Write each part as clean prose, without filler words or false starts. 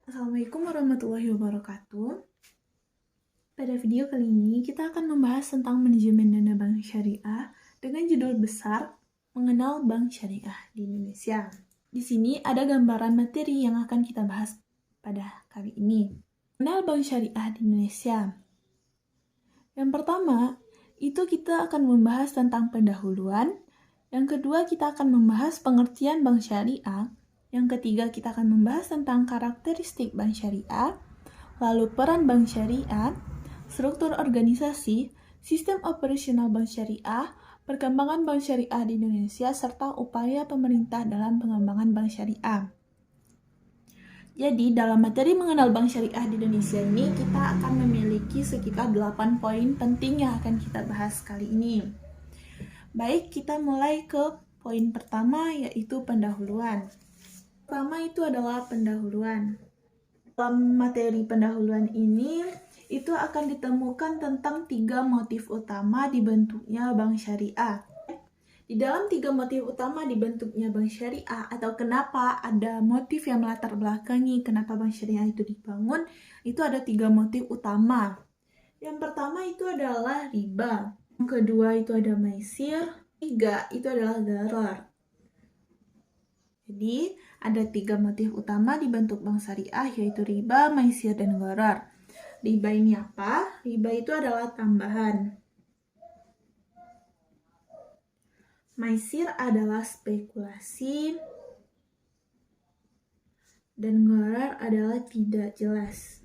Assalamualaikum warahmatullahi wabarakatuh. Pada video kali ini kita akan membahas tentang manajemen dana bank syariah dengan judul besar Mengenal Bank Syariah di Indonesia. Di sini ada gambaran materi yang akan kita bahas pada kali ini. Mengenal Bank Syariah di Indonesia. Yang pertama, itu kita akan membahas tentang pendahuluan. Yang kedua, kita akan membahas pengertian bank syariah. Yang ketiga, kita akan membahas tentang karakteristik bank syariah, lalu peran bank syariah, struktur organisasi, sistem operasional bank syariah, perkembangan bank syariah di Indonesia, serta upaya pemerintah dalam pengembangan bank syariah. Jadi, dalam materi mengenal bank syariah di Indonesia ini, kita akan memiliki sekitar 8 poin penting yang akan kita bahas kali ini. Baik, kita mulai ke poin pertama, yaitu pendahuluan. Pertama itu adalah pendahuluan. Dalam materi pendahuluan ini, itu akan ditemukan tentang 3 motif utama dibentuknya bank syariah. Di dalam 3 motif utama dibentuknya bank syariah, atau kenapa ada motif yang melatar belakangi kenapa bank syariah itu dibangun, itu ada 3 motif utama. Yang pertama itu adalah riba. Yang kedua itu ada maisir. 3 itu adalah gharar. Jadi, ada 3 motif utama dibentuk bank syariah, yaitu riba, maisir, dan gharar. Riba ini apa? Riba itu adalah tambahan. Maisir adalah spekulasi. Dan gharar adalah tidak jelas.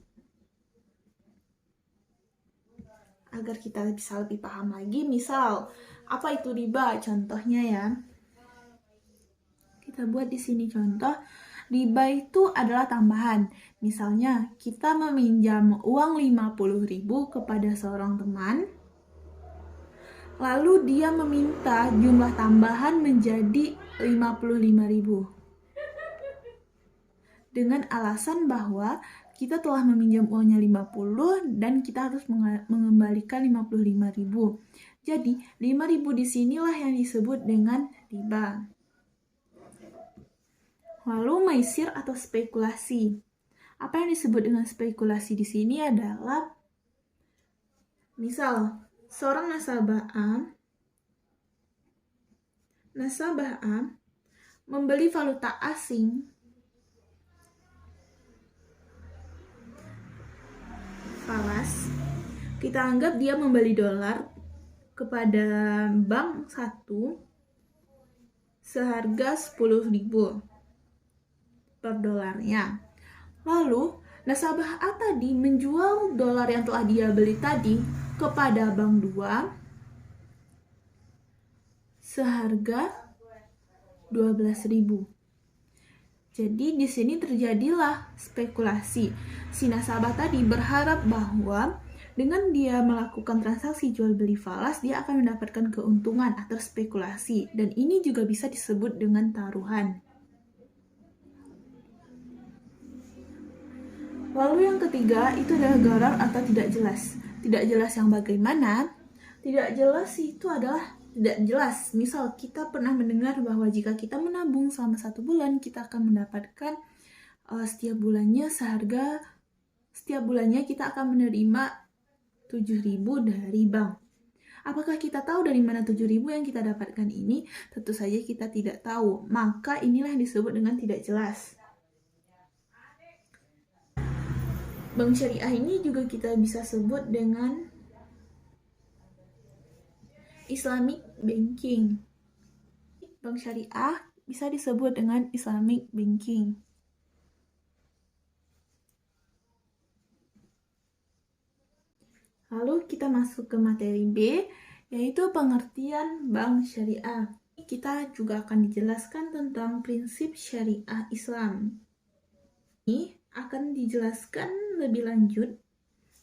Agar kita bisa lebih paham lagi, misal, apa itu riba? Contohnya ya. Kita buat di sini contoh. Riba itu adalah tambahan. Misalnya, kita meminjam uang 50.000 kepada seorang teman, lalu dia meminta jumlah tambahan menjadi 55.000. Dengan alasan bahwa kita telah meminjam uangnya 50 dan kita harus mengembalikan 55.000. Jadi, 5.000 disinilah yang disebut dengan riba. Lalu maisir atau spekulasi. Apa yang disebut dengan spekulasi di sini adalah misal seorang nasabah A membeli valuta asing falas. Kita anggap dia membeli dolar kepada bank 1 seharga 10.000 per dolarnya. Lalu, nasabah A tadi menjual dolar yang telah dia beli tadi kepada bank 2 seharga 12.000. Jadi di sini terjadilah spekulasi. Si nasabah tadi berharap bahwa dengan dia melakukan transaksi jual beli falas, dia akan mendapatkan keuntungan atau spekulasi. Dan ini juga bisa disebut dengan taruhan. Lalu yang ketiga itu adalah gharar atau tidak jelas. Tidak jelas yang bagaimana? Tidak jelas itu adalah tidak jelas. Misal kita pernah mendengar bahwa jika kita menabung selama 1 bulan, kita akan mendapatkan setiap bulannya kita akan menerima 7.000 dari bank. Apakah kita tahu dari mana 7.000 yang kita dapatkan ini? Tentu saja kita tidak tahu. Maka inilah yang disebut dengan tidak jelas. Bank syariah ini juga kita bisa sebut dengan Islamic banking. Bank syariah bisa disebut dengan Islamic banking. Lalu kita masuk ke materi B, yaitu pengertian bank syariah. Kita juga akan dijelaskan tentang prinsip syariah Islam. Ini akan dijelaskan lebih lanjut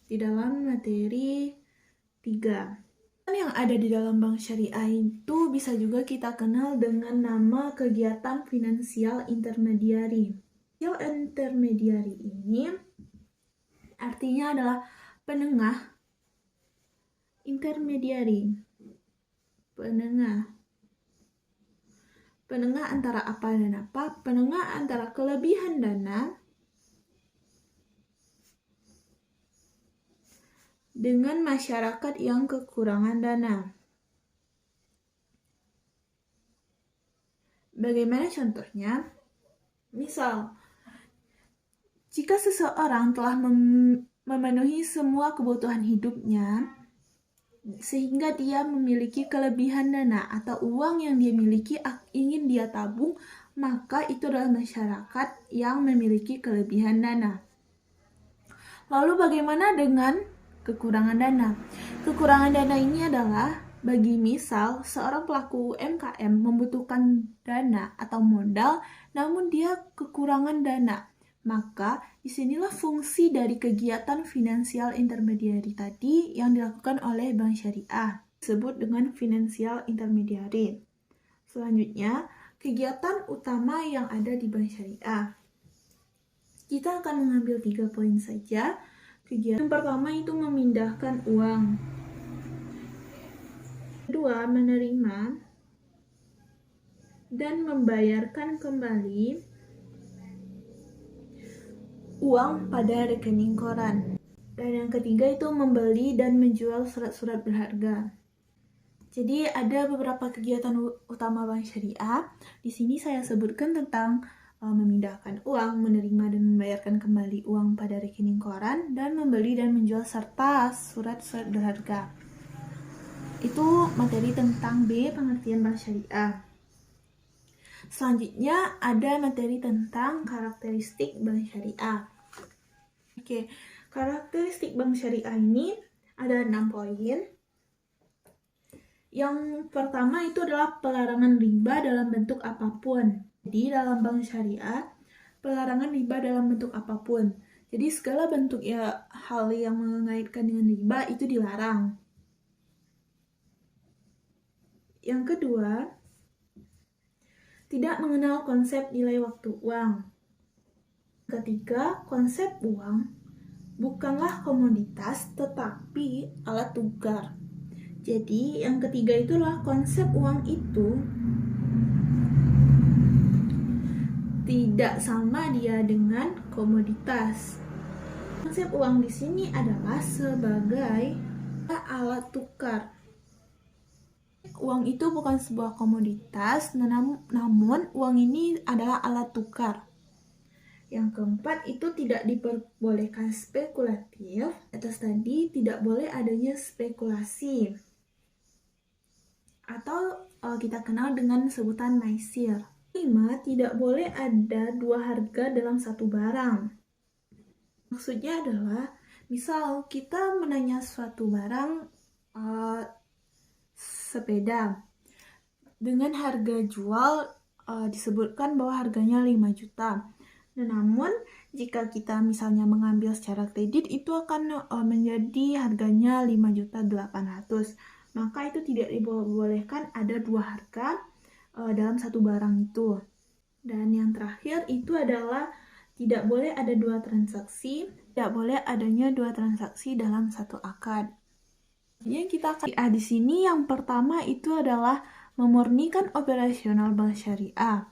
di dalam materi 3. Yang ada di dalam bank syariah itu bisa juga kita kenal dengan nama kegiatan finansial intermediari. Intermediari ini artinya adalah penengah. Intermediari, penengah antara apa dan apa? Penengah antara kelebihan dana dengan masyarakat yang kekurangan dana. Bagaimana contohnya? Misal, jika seseorang telah memenuhi semua kebutuhan hidupnya, sehingga dia memiliki kelebihan dana atau uang yang dia miliki ingin dia tabung, maka itu adalah masyarakat yang memiliki kelebihan dana. Lalu bagaimana dengan kekurangan dana? Kekurangan dana ini adalah bagi misal seorang pelaku UMKM membutuhkan dana atau modal, namun dia kekurangan dana. Maka disinilah fungsi dari kegiatan finansial intermediary tadi yang dilakukan oleh Bank Syariah, disebut dengan financial intermediary. Selanjutnya, kegiatan utama yang ada di Bank Syariah. Kita akan mengambil 3 poin saja. Kegiatan yang pertama itu memindahkan uang. Kedua, menerima dan membayarkan kembali uang pada rekening koran. Dan yang ketiga itu membeli dan menjual surat-surat berharga. Jadi ada beberapa kegiatan utama Bank Syariah. Di sini saya sebutkan tentang memindahkan uang, menerima dan membayarkan kembali uang pada rekening koran, dan membeli dan menjual serta surat-surat berharga. Itu materi tentang B, pengertian Bank Syariah. Selanjutnya ada materi tentang karakteristik Bank Syariah. Oke, karakteristik Bank Syariah ini ada 6 poin. Yang pertama itu adalah pelarangan riba dalam bentuk apapun. Jadi dalam Bank Syariah, pelarangan riba dalam bentuk apapun. Jadi segala bentuk hal yang mengaitkan dengan riba itu dilarang. Yang kedua, tidak mengenal konsep nilai waktu uang. Ketiga, konsep uang bukanlah komoditas tetapi alat tukar. Jadi yang ketiga itulah konsep uang itu tidak sama dia dengan komoditas. Konsep uang di sini adalah sebagai alat tukar. Uang itu bukan sebuah komoditas, namun uang ini adalah alat tukar. Yang keempat itu tidak diperbolehkan spekulatif. Atas tadi tidak boleh adanya spekulasi. Atau kita kenal dengan sebutan maisir. 5. Tidak boleh ada dua harga dalam satu barang. Maksudnya adalah, misal kita menanya suatu barang sepeda dengan harga jual disebutkan bahwa harganya 5 juta. Namun jika kita misalnya mengambil secara kredit itu akan menjadi harganya 5.800.000. Maka itu tidak dibolehkan ada dua harga dalam satu barang itu. Dan yang terakhir itu adalah tidak boleh ada dua transaksi, tidak boleh adanya dua transaksi dalam satu akad. Yang kita akan di sini yang pertama itu adalah memurnikan operasional Bank Syariah.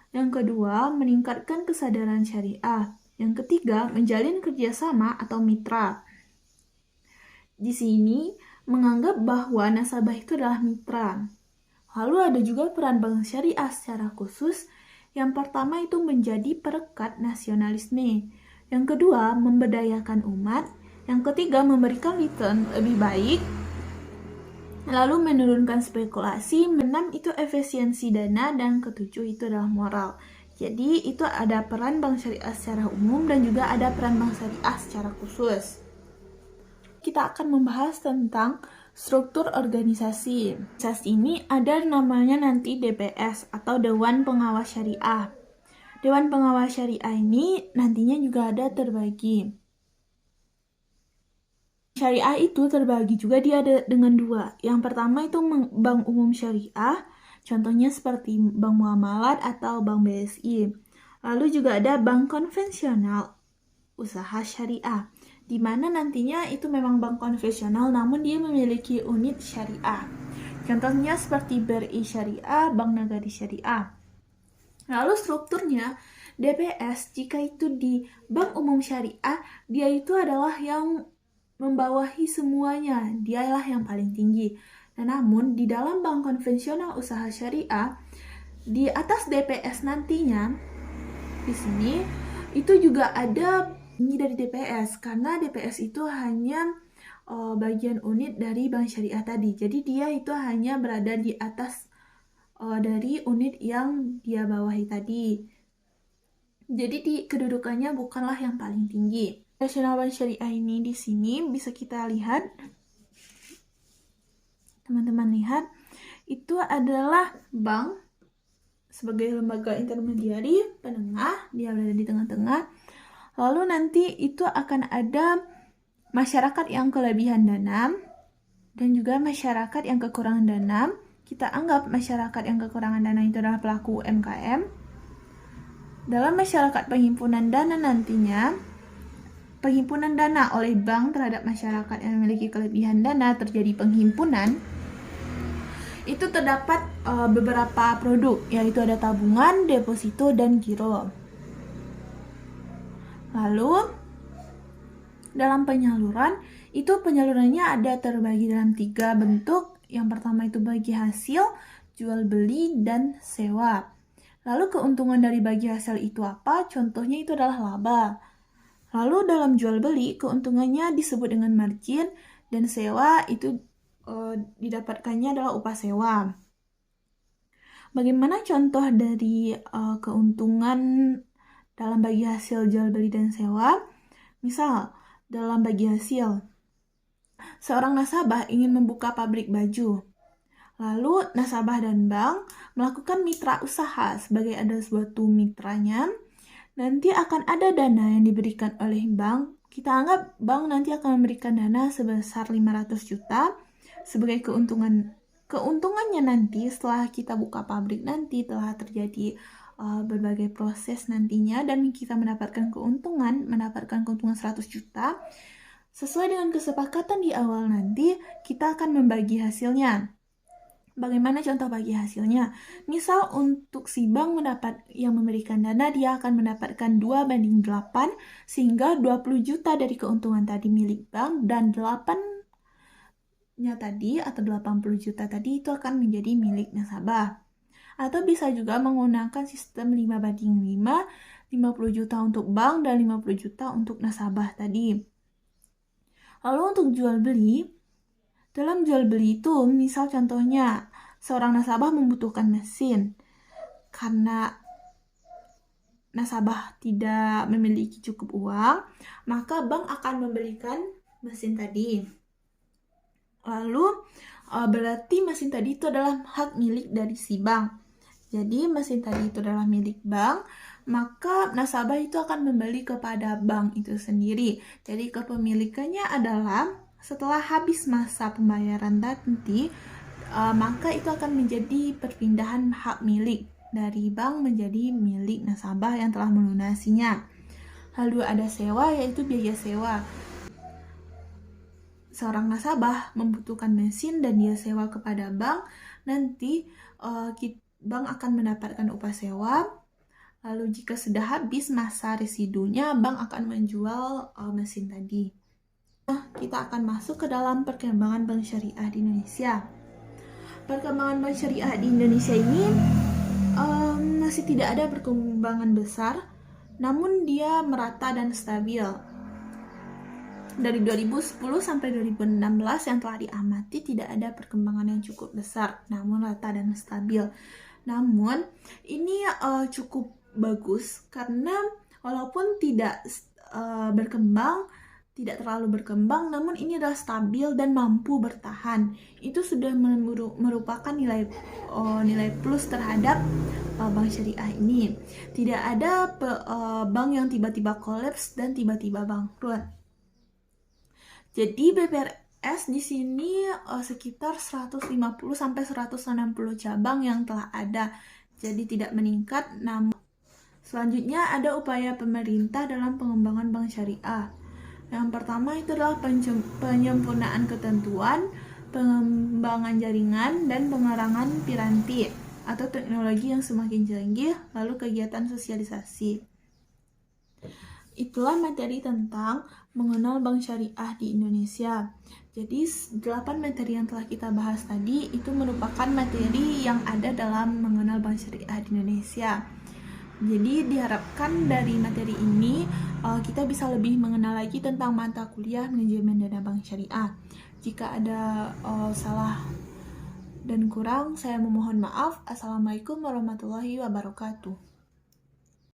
Yang kedua, meningkatkan kesadaran syariah. Yang ketiga, menjalin kerjasama atau mitra. Di sini menganggap bahwa nasabah itu adalah mitra. Lalu ada juga peran Bank Syariah secara khusus. Yang pertama itu menjadi perekat nasionalisme. Yang kedua, memberdayakan umat. Yang ketiga, memberikan return lebih baik. Lalu menurunkan spekulasi. 6 itu efisiensi dana. Dan ketujuh itu adalah moral. Jadi itu ada peran Bank Syariah secara umum dan juga ada peran Bank Syariah secara khusus. Kita akan membahas tentang struktur organisasi. Organisasi ini ada namanya nanti DPS atau Dewan Pengawas Syariah. Dewan Pengawas Syariah ini nantinya juga ada terbagi. Syariah itu terbagi juga dia ada dengan dua. Yang pertama itu Bank Umum Syariah, contohnya seperti Bank Muamalat atau Bank BSI. Lalu juga ada Bank Konvensional Usaha Syariah, di mana nantinya itu memang bank konvensional namun dia memiliki unit syariah. Contohnya seperti BRI Syariah, Bank Nagari Syariah. Lalu strukturnya DPS jika itu di Bank Umum Syariah, dia itu adalah yang membawahi semuanya, dialah yang paling tinggi. Nah, namun di dalam bank konvensional usaha syariah, di atas DPS nantinya, di sini itu juga ada ini dari DPS, karena DPS itu hanya bagian unit dari bank syariah tadi. Jadi dia itu hanya berada di atas dari unit yang dia bawahi tadi. Jadi di kedudukannya bukanlah yang paling tinggi. Nasional Bank Syariah ini di sini bisa kita lihat, teman-teman lihat, itu adalah bank sebagai lembaga intermediari penengah, dia berada di tengah-tengah. Lalu nanti itu akan ada masyarakat yang kelebihan dana dan juga masyarakat yang kekurangan dana. Kita anggap masyarakat yang kekurangan dana itu adalah pelaku UMKM. Dalam masyarakat penghimpunan dana nantinya, penghimpunan dana oleh bank terhadap masyarakat yang memiliki kelebihan dana terjadi penghimpunan. Itu terdapat beberapa produk, yaitu ada tabungan, deposito, dan giro. Lalu dalam penyaluran, itu penyalurannya ada terbagi dalam 3 bentuk. Yang pertama itu bagi hasil, jual beli, dan sewa. Lalu keuntungan dari bagi hasil itu apa? Contohnya itu adalah laba. Lalu dalam jual beli, keuntungannya disebut dengan margin, dan sewa itu didapatkannya adalah upah sewa. Bagaimana contoh dari keuntungan dalam bagi hasil jual beli dan sewa? Misal, dalam bagi hasil, seorang nasabah ingin membuka pabrik baju. Lalu nasabah dan bank melakukan mitra usaha sebagai ada suatu mitranya. Nanti akan ada dana yang diberikan oleh bank. Kita anggap bank nanti akan memberikan dana sebesar 500 juta sebagai keuntungannya nanti setelah kita buka pabrik nanti telah terjadi berbagai proses nantinya dan kita mendapatkan keuntungan 100 juta. Sesuai dengan kesepakatan di awal nanti, kita akan membagi hasilnya. Bagaimana contoh bagi hasilnya? Misal untuk si bank yang memberikan dana, dia akan mendapatkan 2:8, sehingga 20 juta dari keuntungan tadi milik bank, dan 8-nya tadi, atau 80 juta tadi, itu akan menjadi milik nasabah. Atau bisa juga menggunakan sistem 5:5, 50 juta untuk bank, dan 50 juta untuk nasabah tadi. Lalu untuk jual beli, dalam jual beli itu, misal contohnya, seorang nasabah membutuhkan mesin. Karena nasabah tidak memiliki cukup uang, maka bank akan membelikan mesin tadi. Lalu, berarti mesin tadi itu adalah hak milik dari si bank. Jadi, mesin tadi itu adalah milik bank, maka nasabah itu akan membeli kepada bank itu sendiri. Jadi, kepemilikannya adalah setelah habis masa pembayaran nanti, maka itu akan menjadi perpindahan hak milik dari bank menjadi milik nasabah yang telah melunasinya. Lalu ada sewa, yaitu biaya sewa. Seorang nasabah membutuhkan mesin dan dia sewa kepada bank, nanti bank akan mendapatkan upah sewa. Lalu jika sudah habis masa residunya, bank akan menjual mesin tadi. Kita akan masuk ke dalam perkembangan bank syariah di Indonesia. Perkembangan bank syariah di Indonesia ini masih tidak ada perkembangan besar, namun dia merata dan stabil. Dari 2010 sampai 2016 yang telah diamati tidak ada perkembangan yang cukup besar, namun rata dan stabil. Namun ini cukup bagus karena walaupun tidak tidak terlalu berkembang, namun ini adalah stabil dan mampu bertahan. Itu sudah merupakan nilai plus terhadap bank syariah ini. Tidak ada bank yang tiba-tiba kolaps dan tiba-tiba bangkrut. Jadi BPRS di sini sekitar 150 sampai 160 cabang yang telah ada. Jadi tidak meningkat. Namun selanjutnya ada upaya pemerintah dalam pengembangan bank syariah. Yang pertama itu adalah penyempurnaan ketentuan, pengembangan jaringan, dan pengerangan piranti atau teknologi yang semakin canggih, lalu kegiatan sosialisasi. itulah materi tentang mengenal bank syariah di Indonesia. Jadi 8 materi yang telah kita bahas tadi itu merupakan materi yang ada dalam mengenal bank syariah di Indonesia. Jadi diharapkan dari materi ini kita bisa lebih mengenal lagi tentang mata kuliah manajemen dana bank syariah. Jika ada salah dan kurang, saya memohon maaf. Assalamualaikum warahmatullahi wabarakatuh.